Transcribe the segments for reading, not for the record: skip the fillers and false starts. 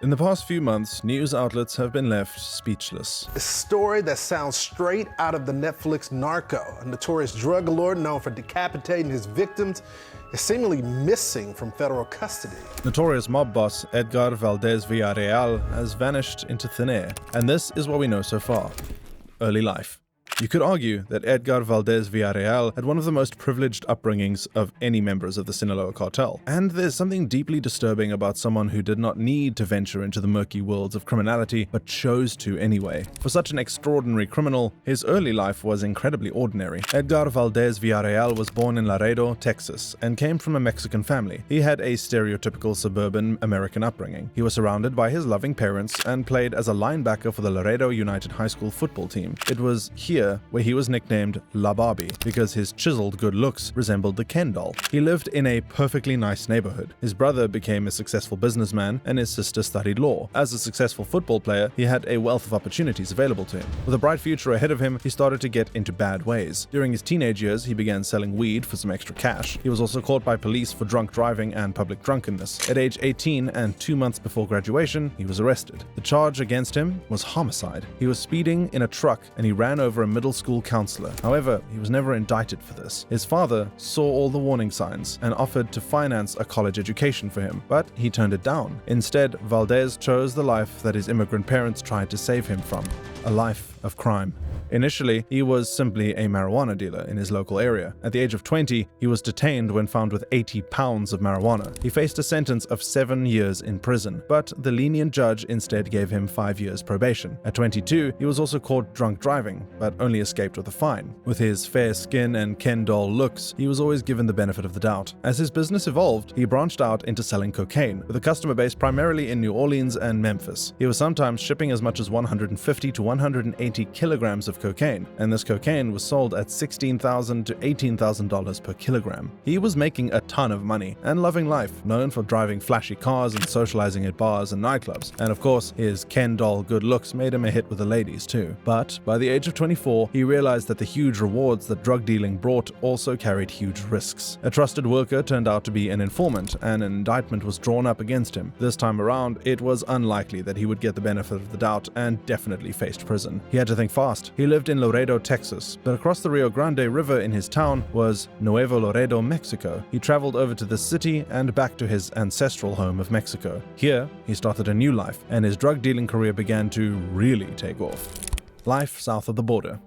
In the past few months, news outlets have been left speechless. A story that sounds straight out of the Netflix Narco. A notorious drug lord known for decapitating his victims is seemingly missing from federal custody. Notorious mob boss Edgar Valdez Villarreal has vanished into thin air, and this is what we know so far. Early life. You could argue that Edgar Valdez Villarreal had one of the most privileged upbringings of any members of the Sinaloa Cartel. And there's something deeply disturbing about someone who did not need to venture into the murky worlds of criminality, but chose to anyway. For such an extraordinary criminal, his early life was incredibly ordinary. Edgar Valdez Villarreal was born in Laredo, Texas, and came from a Mexican family. He had a stereotypical suburban American upbringing. He was surrounded by his loving parents and played as a linebacker for the Laredo United High School football team. It was here where he was nicknamed La Barbie because his chiseled good looks resembled the Ken doll. He lived in a perfectly nice neighborhood. His brother became a successful businessman and his sister studied law. As a successful football player, he had a wealth of opportunities available to him. With a bright future ahead of him, he started to get into bad ways. During his teenage years, he began selling weed for some extra cash. He was also caught by police for drunk driving and public drunkenness. At age 18 and 2 months before graduation, he was arrested. The charge against him was homicide. He was speeding in a truck and he ran over a middle school counselor. However, he was never indicted for this. His father saw all the warning signs and offered to finance a college education for him, but he turned it down. Instead, Valdez chose the life that his immigrant parents tried to save him from, a life of crime. Initially, he was simply a marijuana dealer in his local area. At the age of 20, he was detained when found with 80 pounds of marijuana. He faced a sentence of 7 years in prison, but the lenient judge instead gave him 5 years probation. At 22, he was also caught drunk driving, but only escaped with a fine. With his fair skin and Ken doll looks, he was always given the benefit of the doubt. As his business evolved, he branched out into selling cocaine, with a customer base primarily in New Orleans and Memphis. He was sometimes shipping as much as 150 to 180 kilograms of cocaine, and this cocaine was sold at $16,000 to $18,000 per kilogram. He was making a ton of money and loving life, known for driving flashy cars and socializing at bars and nightclubs. And of course, his Ken doll good looks made him a hit with the ladies too. But by the age of 24, he realized that the huge rewards that drug dealing brought also carried huge risks. A trusted worker turned out to be an informant, and an indictment was drawn up against him. This time around, it was unlikely that he would get the benefit of the doubt and definitely faced prison. He had to think fast. He lived in Laredo, Texas, but across the Rio Grande River in his town was Nuevo Laredo, Mexico. He traveled over to the city and back to his ancestral home of Mexico. Here, he started a new life, and his drug dealing career began to really take off. Life south of the border.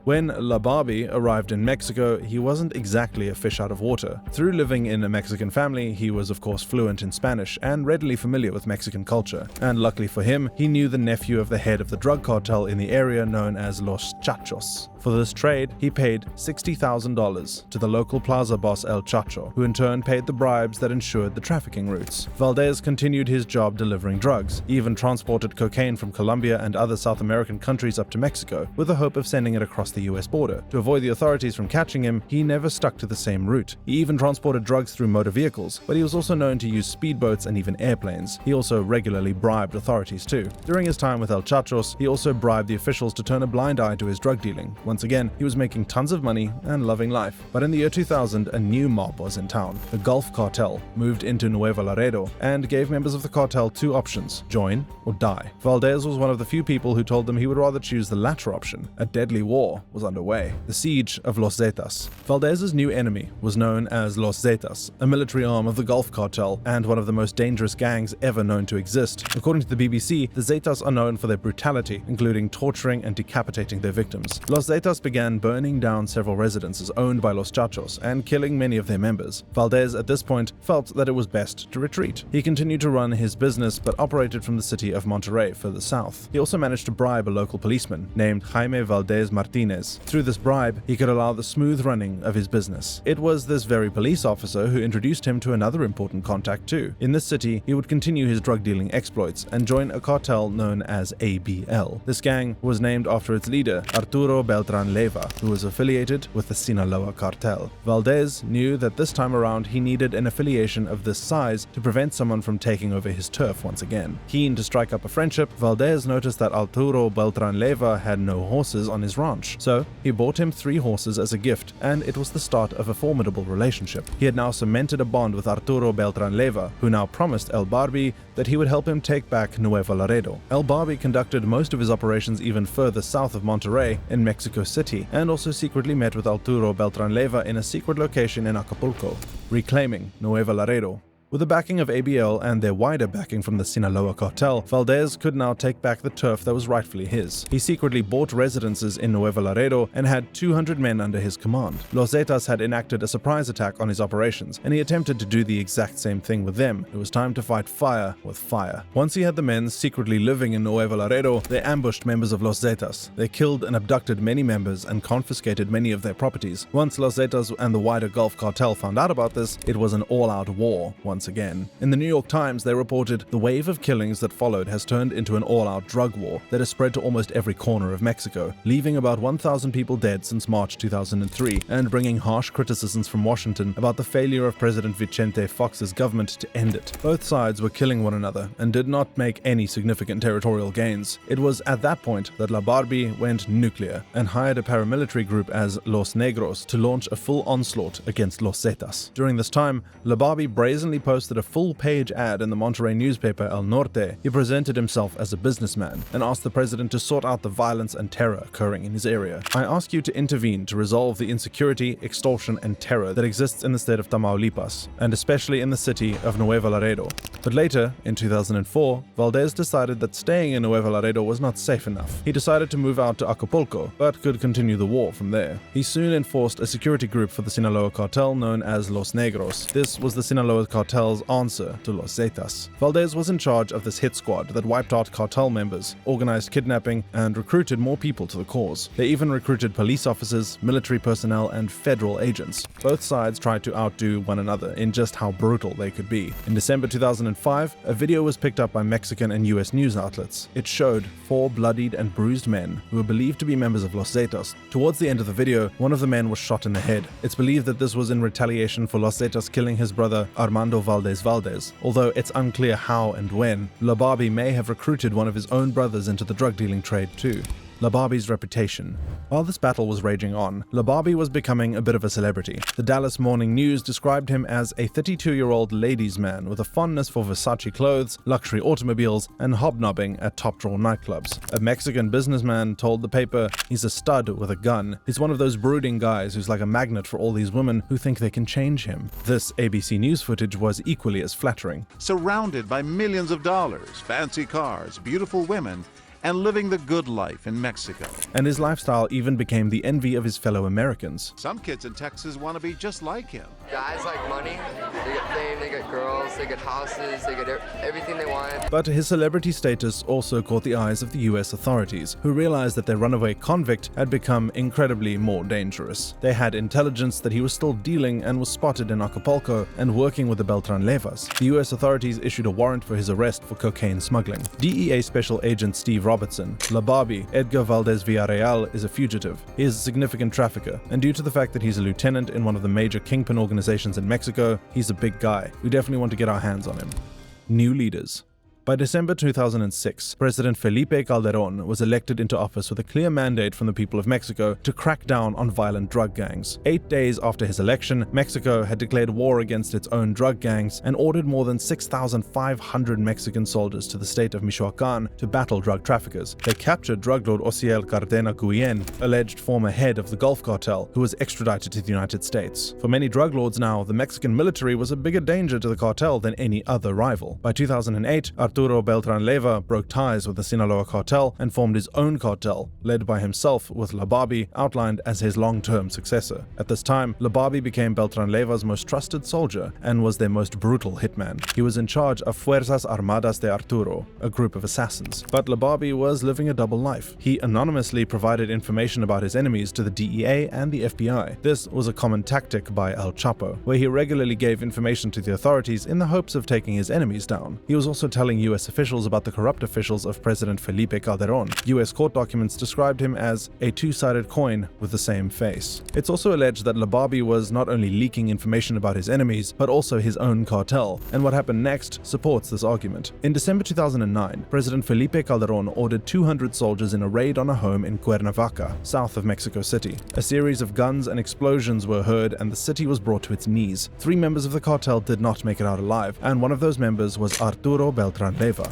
When La Barbie arrived in Mexico, he wasn't exactly a fish out of water. Through living in a Mexican family, he was of course fluent in Spanish and readily familiar with Mexican culture. And luckily for him, he knew the nephew of the head of the drug cartel in the area known as Los Chachos. For this trade, he paid $60,000 to the local plaza boss El Chacho, who in turn paid the bribes that ensured the trafficking routes. Valdez continued his job delivering drugs. He even transported cocaine from Colombia and other South American countries up to Mexico, with the hope of sending it across the US border. To avoid the authorities from catching him, he never stuck to the same route. He even transported drugs through motor vehicles, but he was also known to use speedboats and even airplanes. He also regularly bribed authorities too. During his time with El Chachos, he also bribed the officials to turn a blind eye to his drug dealing. Once again, he was making tons of money and loving life. But in the year 2000, a new mob was in town. The Gulf Cartel moved into Nuevo Laredo and gave members of the cartel two options: join or die. Valdez was one of the few people who told them he would rather choose the latter option. A deadly war was underway. The siege of Los Zetas. Valdez's new enemy was known as Los Zetas, a military arm of the Gulf Cartel and one of the most dangerous gangs ever known to exist. According to the BBC, the Zetas are known for their brutality, including torturing and decapitating their victims. Los Zetas began burning down several residences owned by Los Chachos and killing many of their members. Valdez at this point felt that it was best to retreat. He continued to run his business but operated from the city of Monterrey further south. He also managed to bribe a local policeman named Jaime Valdez Martinez. Through this bribe, he could allow the smooth running of his business. It was this very police officer who introduced him to another important contact too. In this city, he would continue his drug dealing exploits and join a cartel known as ABL. This gang was named after its leader, Arturo Beltran Leyva, who was affiliated with the Sinaloa Cartel. Valdez knew that this time around he needed an affiliation of this size to prevent someone from taking over his turf once again. Keen to strike up a friendship, Valdez noticed that Arturo Beltran Leyva had no horses on his ranch, So he bought him 3 horses as a gift, and it was the start of a formidable relationship. He had now cemented a bond with Arturo Beltran Leyva, who now promised El Barbi that he would help him take back Nuevo Laredo. El Barbi conducted most of his operations even further south of Monterrey in Mexico City, and also secretly met with Arturo Beltran Leyva in a secret location in Acapulco, reclaiming Nuevo Laredo. With the backing of ABL and their wider backing from the Sinaloa Cartel, Valdez could now take back the turf that was rightfully his. He secretly bought residences in Nuevo Laredo and had 200 men under his command. Los Zetas had enacted a surprise attack on his operations, and he attempted to do the exact same thing with them. It was time to fight fire with fire. Once he had the men secretly living in Nuevo Laredo, they ambushed members of Los Zetas. They killed and abducted many members and confiscated many of their properties. Once Los Zetas and the wider Gulf Cartel found out about this, it was an all-out war once again. In the New York Times, they reported, "The wave of killings that followed has turned into an all-out drug war that has spread to almost every corner of Mexico, leaving about 1,000 people dead since March 2003, and bringing harsh criticisms from Washington about the failure of President Vicente Fox's government to end it." Both sides were killing one another and did not make any significant territorial gains. It was at that point that La Barbi went nuclear and hired a paramilitary group as Los Negros to launch a full onslaught against Los Zetas. During this time, La Barbi brazenly posted a full-page ad in the Monterrey newspaper El Norte. He presented himself as a businessman and asked the president to sort out the violence and terror occurring in his area. "I ask you to intervene to resolve the insecurity, extortion, and terror that exists in the state of Tamaulipas, and especially in the city of Nuevo Laredo." But later, in 2004, Valdez decided that staying in Nuevo Laredo was not safe enough. He decided to move out to Acapulco, but could continue the war from there. He soon enforced a security group for the Sinaloa Cartel known as Los Negros. This was the Sinaloa Cartel's answer to Los Zetas. Valdez was in charge of this hit squad that wiped out cartel members, organized kidnapping, and recruited more people to the cause. They even recruited police officers, military personnel, and federal agents. Both sides tried to outdo one another in just how brutal they could be. In December 2005, a video was picked up by Mexican and US news outlets. It showed 4 bloodied and bruised men who were believed to be members of Los Zetas. Towards the end of the video, one of the men was shot in the head. It's believed that this was in retaliation for Los Zetas killing his brother Armando Valdez, although it's unclear how and when. La Barbi may have recruited one of his own brothers into the drug dealing trade too. La Barbi's reputation. While this battle was raging on, La Barbi was becoming a bit of a celebrity. The Dallas Morning News described him as a 32-year-old ladies' man with a fondness for Versace clothes, luxury automobiles, and hobnobbing at top-drawer nightclubs. A Mexican businessman told the paper, "He's a stud with a gun. He's one of those brooding guys who's like a magnet for all these women who think they can change him." This ABC News footage was equally as flattering. Surrounded by millions of dollars, fancy cars, beautiful women, and living the good life in Mexico. And his lifestyle even became the envy of his fellow Americans. Some kids in Texas want to be just like him. Guys like money, they get fame, they get girls, they get houses, they get everything they want. But his celebrity status also caught the eyes of the US authorities, who realized that their runaway convict had become incredibly more dangerous. They had intelligence that he was still dealing and was spotted in Acapulco and working with the Beltran Leyvas. The US authorities issued a warrant for his arrest for cocaine smuggling. DEA Special Agent Steve Robertson, La Barbi, Edgar Valdez Villarreal, is a fugitive. He is a significant trafficker, and due to the fact that he's a lieutenant in one of the major kingpin organizations in Mexico, he's a big guy. We definitely want to get our hands on him. New leaders. By December 2006, President Felipe Calderón was elected into office with a clear mandate from the people of Mexico to crack down on violent drug gangs. 8 days after his election, Mexico had declared war against its own drug gangs and ordered more than 6,500 Mexican soldiers to the state of Michoacán to battle drug traffickers. They captured drug lord Osiel Cardena Guillen, alleged former head of the Gulf Cartel, who was extradited to the United States. For many drug lords now, the Mexican military was a bigger danger to the cartel than any other rival. By 2008, Arturo Beltran Leyva broke ties with the Sinaloa Cartel and formed his own cartel, led by himself with La Barbi outlined as his long-term successor. At this time, La Barbi became Beltran Leyva's most trusted soldier and was their most brutal hitman. He was in charge of Fuerzas Armadas de Arturo, a group of assassins. But La Barbi was living a double life. He anonymously provided information about his enemies to the DEA and the FBI. This was a common tactic by El Chapo, where he regularly gave information to the authorities in the hopes of taking his enemies down. He was also telling U.S. officials about the corrupt officials of President Felipe Calderón. U.S. court documents described him as a two-sided coin with the same face. It's also alleged that Lababi was not only leaking information about his enemies, but also his own cartel, and what happened next supports this argument. In December 2009, President Felipe Calderón ordered 200 soldiers in a raid on a home in Cuernavaca, south of Mexico City. A series of guns and explosions were heard, and the city was brought to its knees. 3 members of the cartel did not make it out alive, and one of those members was Arturo Beltran Leyva,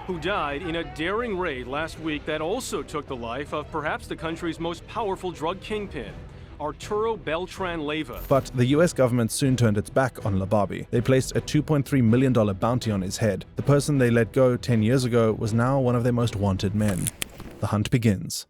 who died in a daring raid last week that also took the life of perhaps the country's most powerful drug kingpin, Arturo Beltran Leyva. But the US government soon turned its back on Lababi. They placed a $2.3 million bounty on his head. The person they let go 10 years ago was now one of their most wanted men. The hunt begins.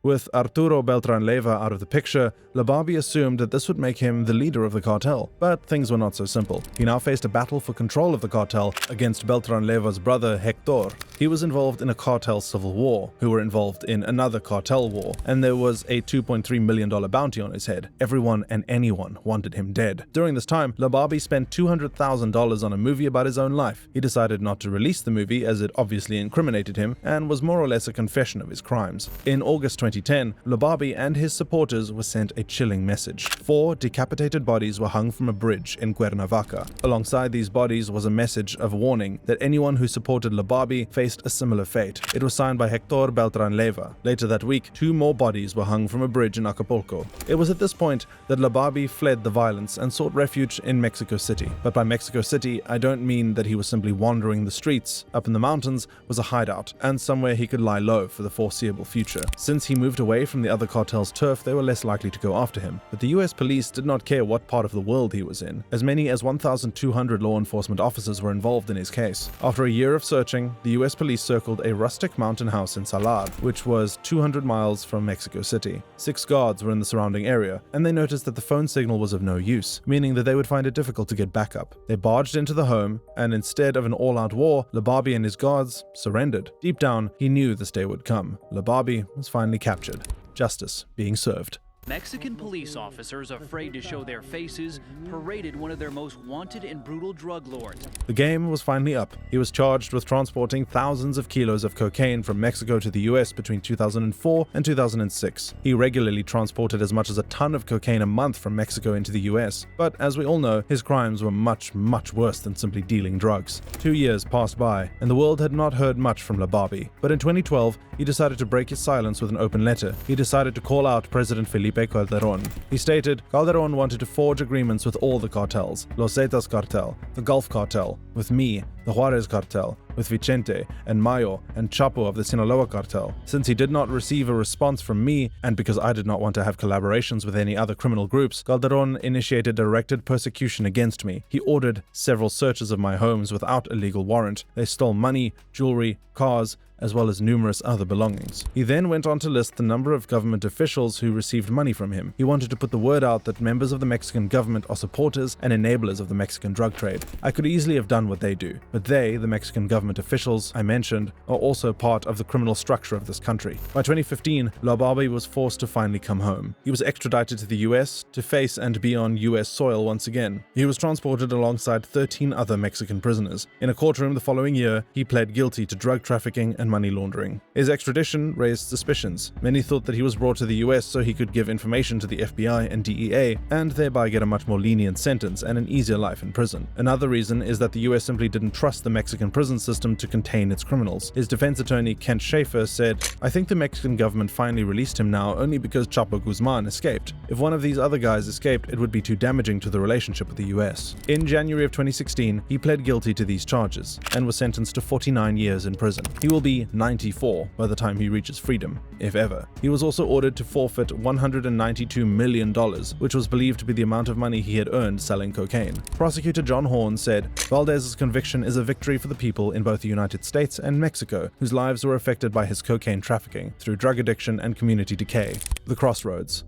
With Arturo Beltran Leyva out of the picture, Lababi assumed that this would make him the leader of the cartel. But things were not so simple. He now faced a battle for control of the cartel against Beltran Leyva's brother Hector. He was involved in a cartel civil war, who were involved in another cartel war, and there was a $2.3 million bounty on his head. Everyone and anyone wanted him dead. During this time, Lababi spent $200,000 on a movie about his own life. He decided not to release the movie as it obviously incriminated him and was more or less a confession of his crimes. In August 2010, Lababi and his supporters were sent a chilling message. 4 decapitated bodies were hung from a bridge in Cuernavaca. Alongside these bodies was a message of warning that anyone who supported Lababi faced a similar fate. It was signed by Hector Beltran Leyva. Later that week, 2 more bodies were hung from a bridge in Acapulco. It was at this point that Lababi fled the violence and sought refuge in Mexico City. But by Mexico City, I don't mean that he was simply wandering the streets. Up in the mountains was a hideout and somewhere he could lie low for the foreseeable future. Since he moved away from the other cartel's turf, they were less likely to go after him. But the US police did not care what part of the world he was in. As many as 1,200 law enforcement officers were involved in his case. After a year of searching, the US police circled a rustic mountain house in Salar, which was 200 miles from Mexico City. 6 guards were in the surrounding area, and they noticed that the phone signal was of no use, meaning that they would find it difficult to get backup. They barged into the home, and instead of an all-out war, Lababi and his guards surrendered. Deep down, he knew this day would come. Lababi was finally captured. Justice being served. Mexican police officers, afraid to show their faces, paraded one of their most wanted and brutal drug lords. The game was finally up. He was charged with transporting thousands of kilos of cocaine from Mexico to the US between 2004 and 2006. He regularly transported as much as a ton of cocaine a month from Mexico into the US. But as we all know, his crimes were much, much worse than simply dealing drugs. 2 years passed by, and the world had not heard much from Lababi. But in 2012, he decided to break his silence with an open letter. He decided to call out President Felipe Calderón. He stated Calderón wanted to forge agreements with all the cartels, Los Zetas cartel, the Gulf cartel, with me, the Juarez cartel, with Vicente and Mayo and Chapo of the Sinaloa cartel. Since he did not receive a response from me, and because I did not want to have collaborations with any other criminal groups, Calderón initiated directed persecution against me. He ordered several searches of my homes without a legal warrant. They stole money, jewelry, cars, as well as numerous other belongings. He then went on to list the number of government officials who received money from him. He wanted to put the word out that members of the Mexican government are supporters and enablers of the Mexican drug trade. I could easily have done what they do, but they, the Mexican government officials I mentioned, are also part of the criminal structure of this country. By 2015, Lababi was forced to finally come home. He was extradited to the US to face and be on US soil once again. He was transported alongside 13 other Mexican prisoners. In a courtroom the following year, he pled guilty to drug trafficking and money laundering. His extradition raised suspicions. Many thought that he was brought to the US so he could give information to the FBI and DEA and thereby get a much more lenient sentence and an easier life in prison. Another reason is that the US simply didn't trust the Mexican prison system to contain its criminals. His defense attorney Kent Schaefer said, "I think the Mexican government finally released him now only because Chapo Guzman escaped. If one of these other guys escaped, it would be too damaging to the relationship with the US." In January of 2016, he pled guilty to these charges and was sentenced to 49 years in prison. He will be 94 by the time he reaches freedom, if ever. He was also ordered to forfeit $192 million, which was believed to be the amount of money he had earned selling cocaine. Prosecutor John Horn said, "Valdez's conviction is a victory for the people in both the United States and Mexico, whose lives were affected by his cocaine trafficking through drug addiction and community decay." The crossroads.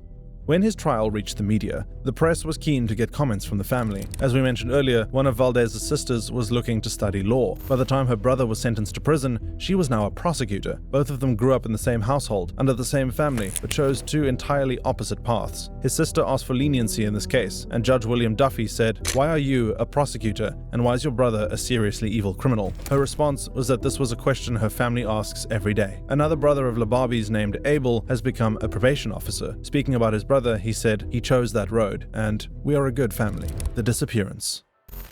When his trial reached the media, the press was keen to get comments from the family. As we mentioned earlier, one of Valdez's sisters was looking to study law. By the time her brother was sentenced to prison, she was now a prosecutor. Both of them grew up in the same household, under the same family, but chose two entirely opposite paths. His sister asked for leniency in this case, and Judge William Duffy said, "Why are you a prosecutor, and why is your brother a seriously evil criminal?" Her response was that this was a question her family asks every day. Another brother of Lababi's named Abel has become a probation officer. Speaking about his brother, he said, "He chose that road, and we are a good family." The disappearance.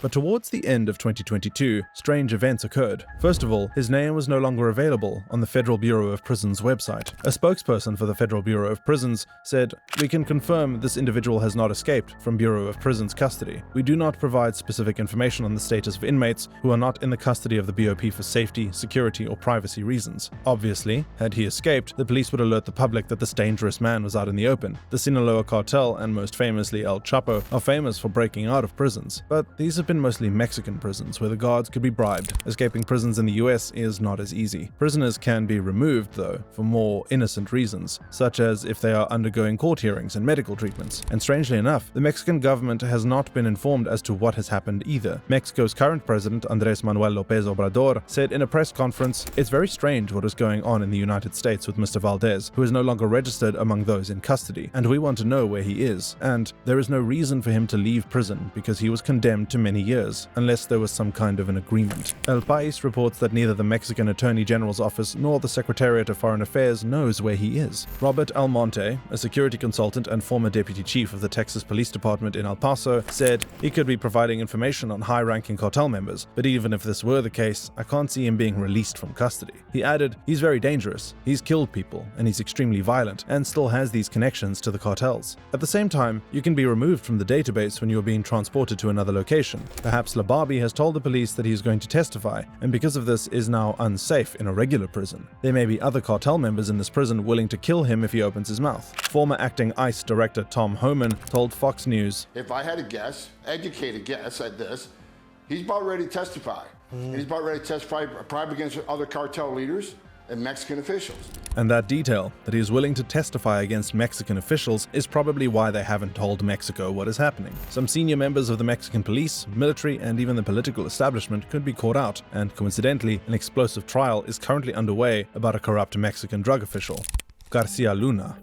But towards the end of 2022, strange events occurred. First of all, his name was no longer available on the Federal Bureau of Prisons website. A spokesperson for the Federal Bureau of Prisons said, "We can confirm this individual has not escaped from Bureau of Prisons custody. We do not provide specific information on the status of inmates who are not in the custody of the BOP for safety, security, or privacy reasons." Obviously, had he escaped, the police would alert the public that this dangerous man was out in the open. The Sinaloa Cartel, and most famously El Chapo, are famous for breaking out of prisons, but these have been mostly Mexican prisons where the guards could be bribed. Escaping prisons in the US is not as easy. Prisoners can be removed, though, for more innocent reasons, such as if they are undergoing court hearings and medical treatments. And strangely enough, the Mexican government has not been informed as to what has happened either. Mexico's current president, Andrés Manuel López Obrador, said in a press conference, "It's very strange what is going on in the United States with Mr. Valdez, who is no longer registered among those in custody, and we want to know where he is. And there is no reason for him to leave prison because he was condemned to many years, unless there was some kind of an agreement." El País reports that neither the Mexican Attorney General's office nor the Secretariat of Foreign Affairs knows where he is. Robert Almonte, a security consultant and former deputy chief of the Texas Police Department in El Paso, said he could be providing information on high-ranking cartel members, but even if this were the case, I can't see him being released from custody. He added, "He's very dangerous, he's killed people, and he's extremely violent, and still has these connections to the cartels. At the same time, you can be removed from the database when you are being transported to another location. Perhaps Lababi has told the police that he is going to testify, and because of this is now unsafe in a regular prison. There may be other cartel members in this prison willing to kill him if he opens his mouth." Former acting ICE director Tom Homan told Fox News, "If I had a guess, educated guess at this, he's about ready to testify. He's about ready to testify probably against other cartel leaders and Mexican officials." And that detail, that he is willing to testify against Mexican officials, is probably why they haven't told Mexico what is happening. Some senior members of the Mexican police, military, and even the political establishment could be caught out, and coincidentally, an explosive trial is currently underway about a corrupt Mexican drug official, Garcia Luna.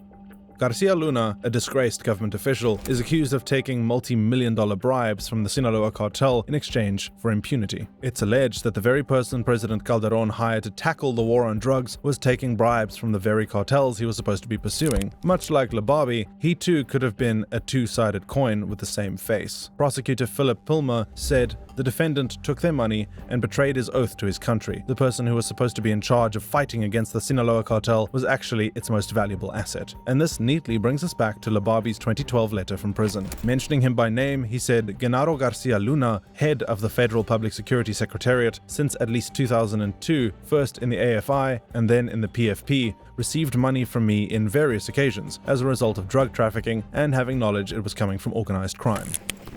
Garcia Luna, a disgraced government official, is accused of taking multi-million-dollar bribes from the Sinaloa Cartel in exchange for impunity. It's alleged that the very person President Calderón hired to tackle the war on drugs was taking bribes from the very cartels he was supposed to be pursuing. Much like Lababi, he too could have been a two-sided coin with the same face. Prosecutor Philip Pilmer said the defendant took their money and betrayed his oath to his country. The person who was supposed to be in charge of fighting against the Sinaloa Cartel was actually its most valuable asset. And this neatly brings us back to Lababi's 2012 letter from prison. Mentioning him by name, he said, "Genaro Garcia Luna, head of the Federal Public Security Secretariat since at least 2002, first in the AFI and then in the PFP, received money from me in various occasions as a result of drug trafficking and having knowledge it was coming from organized crime."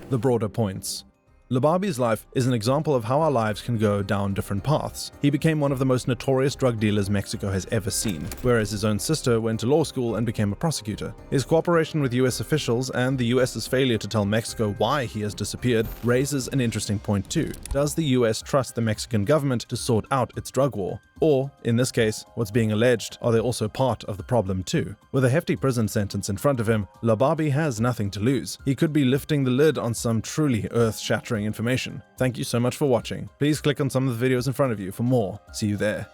The broader points. Lababi's life is an example of how our lives can go down different paths. He became one of the most notorious drug dealers Mexico has ever seen, whereas his own sister went to law school and became a prosecutor. His cooperation with US officials and the US's failure to tell Mexico why he has disappeared raises an interesting point too. Does the US trust the Mexican government to sort out its drug war? Or, in this case, what's being alleged, are they also part of the problem too? With a hefty prison sentence in front of him, Lababi has nothing to lose. He could be lifting the lid on some truly earth-shattering information. Thank you so much for watching. Please click on some of the videos in front of you for more. See you there.